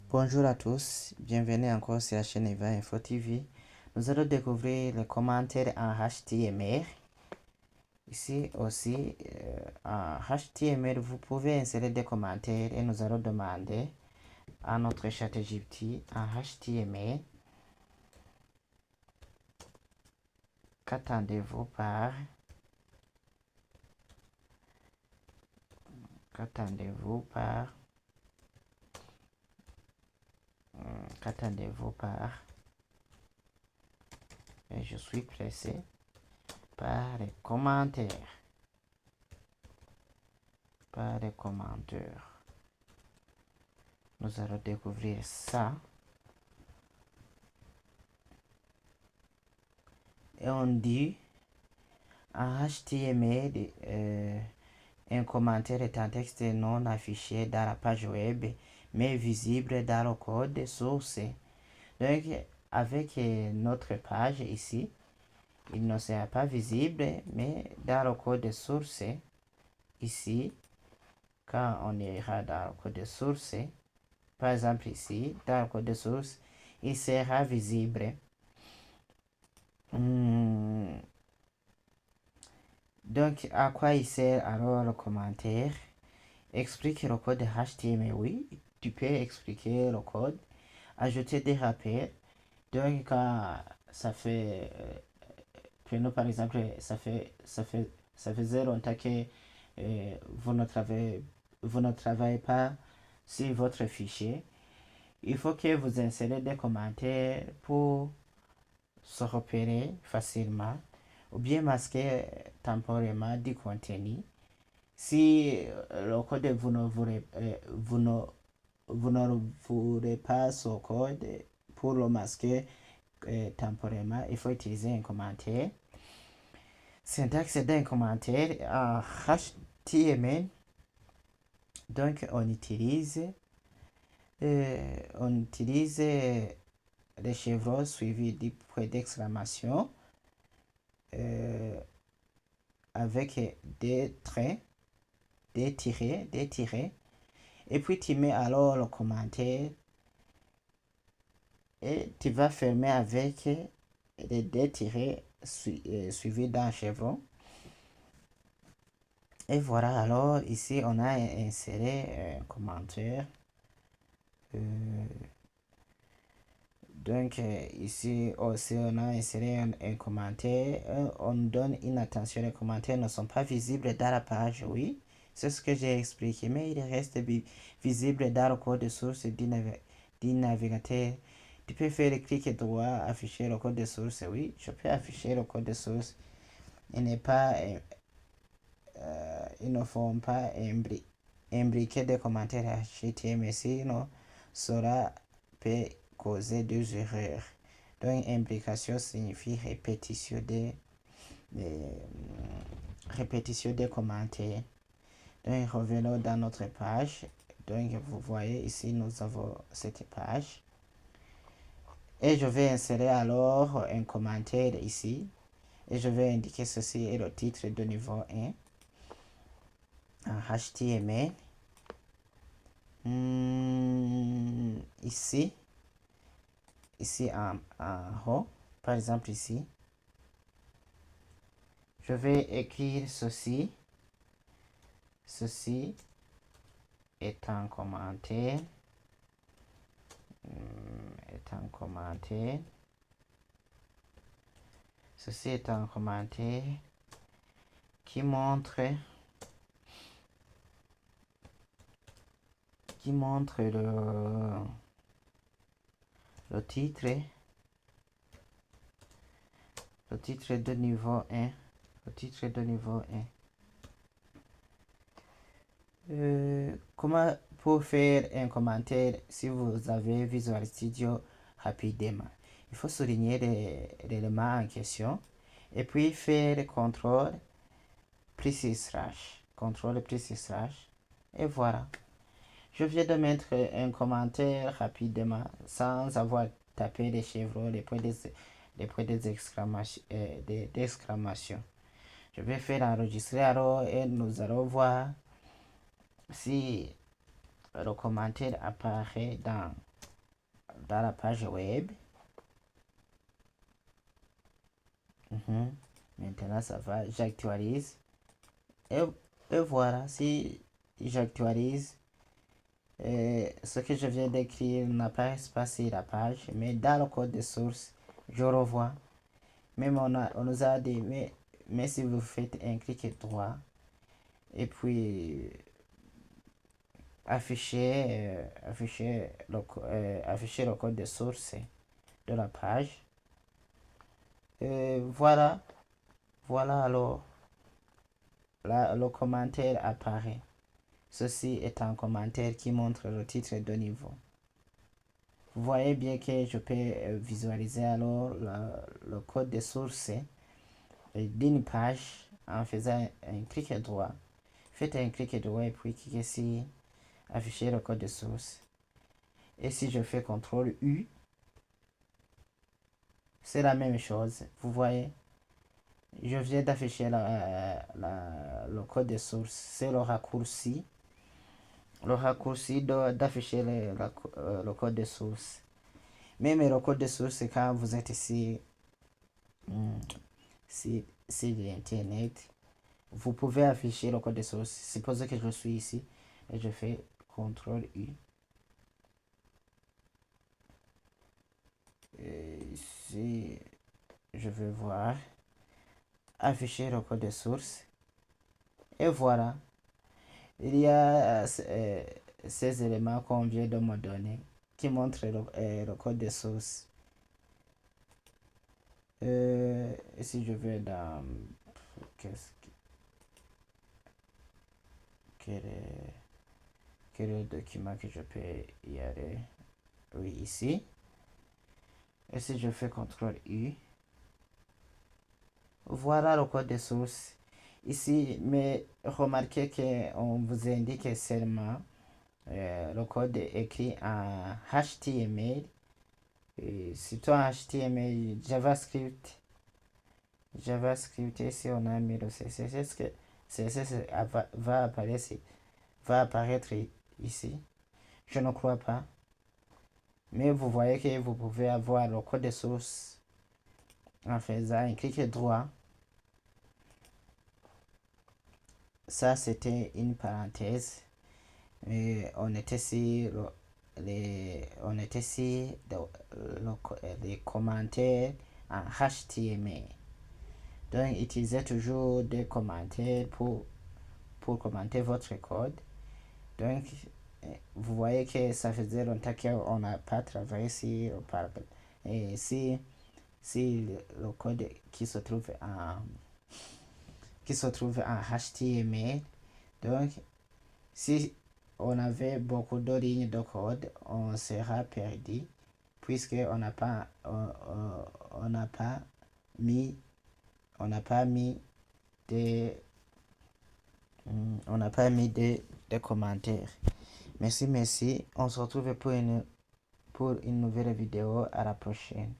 Bonjour à tous, bienvenue encore sur la chaîne Eva Info TV. Nous allons découvrir les commentaires en HTML. Ici aussi, en HTML, vous pouvez insérer des commentaires et nous allons demander à notre ChatGPT en HTML qu'attendez-vous par qu'attendez-vous par qu'attendez-vous par et je suis pressé par les commentaires. Nous allons découvrir ça. Et on dit en HTML, un commentaire est un texte non affiché dans la page web, mais visible dans le code source. Donc, avec notre page ici, il ne sera pas visible, mais dans le code source, ici, quand on ira dans le code source, par exemple ici, dans le code source, il sera visible. Donc, à quoi il sert alors le commentaire? Explique le code HTML, oui, tu peux expliquer le code, ajouter des rappels. Donc, quand ça fait, prenons par exemple, ça faisait longtemps que vous ne travaillez pas sur votre fichier. Il faut que vous insérez des commentaires pour se repérer facilement ou bien masquer temporairement du contenu. Si le code vous ne voulez pas ce code pour le masquer temporairement, il faut utiliser un commentaire. Syntaxe d'un commentaire en HTML. Donc on utilise les chevrons suivis du point d'exclamation avec des traits, des tirets. Et puis tu mets alors le commentaire et tu vas fermer avec les deux tirets suivis d'un chevron. Et voilà, alors ici on a inséré un commentaire. Donc ici aussi on a inséré un commentaire. On donne une attention, les commentaires ne sont pas visibles dans la page, oui. C'est ce que j'ai expliqué, mais il reste visible dans le code source du navigateur. Tu peux faire clic droit, afficher le code source, oui. Je peux afficher le code source. Il n'est pas, ils ne font pas imbriquer des commentaires HTML, sinon cela peut causer des erreurs. Donc, imbrication signifie répétition des commentaires. Donc, revenons dans notre page. Donc, vous voyez ici, nous avons cette page. Et je vais insérer alors un commentaire ici. Et je vais indiquer ceci est le titre de niveau 1 en HTML. Ici en haut, par exemple ici, je vais écrire ceci. Ceci est un commentaire. Ceci est un commentaire qui montre le titre de niveau 1. Comment pour faire un commentaire si vous avez Visual Studio rapidement? Il faut souligner l'élément en question et puis faire CTRL /, et voilà. Je viens de mettre un commentaire rapidement sans avoir tapé les chevrons, les points d'exclamation. Je vais faire enregistrer alors et nous allons voir si le commentaire apparaît dans dans la page web. Maintenant ça va, j'actualise. Et voilà, si j'actualise, ce que je viens d'écrire n'apparaît pas sur la page, mais dans le code de source, je revois. Même on nous a dit, mais si vous faites un clic droit, et puis afficher le code de source de la page. Voilà alors le commentaire apparaît. Ceci est un commentaire qui montre le titre de niveau. Vous voyez bien que je peux visualiser alors le code de source d'une page en faisant un clic droit. Faites un clic droit et puis cliquez sur afficher le code de source. Et si je fais CTRL U, c'est la même chose. Vous voyez, je viens d'afficher le code de source. C'est le raccourci d'afficher le code de source. Même le code de source, quand vous êtes ici sur l'internet, vous pouvez afficher le code de source. Supposez que je suis ici et je fais CTRL U. Ici, je vais voir afficher le code de source. Et voilà. Il y a ces éléments qu'on vient de me donner qui montrent le code de source. Si je vais dans quel est le document que je peux y aller? Oui, ici. Et si je fais CTRL U, voilà le code de source. Ici, mais remarquez qu'on vous indique seulement le code est écrit en HTML. Surtout en HTML, JavaScript, ici on a mis le CSS, que CSS va apparaître ici. Je ne crois pas. Mais vous voyez que vous pouvez avoir le code de source en faisant un clic droit. Ça, c'était une parenthèse. Et on était sur les commentaires en HTML. Donc, utilisez toujours des commentaires pour commenter votre code. Donc, vous voyez que ça faisait longtemps qu'on n'a pas travaillé sur et si le code qui se trouve en HTML. Donc, si on avait beaucoup de lignes de code, on sera perdu puisque on n'a pas mis des commentaires. Merci. On se retrouve pour une nouvelle vidéo. À la prochaine.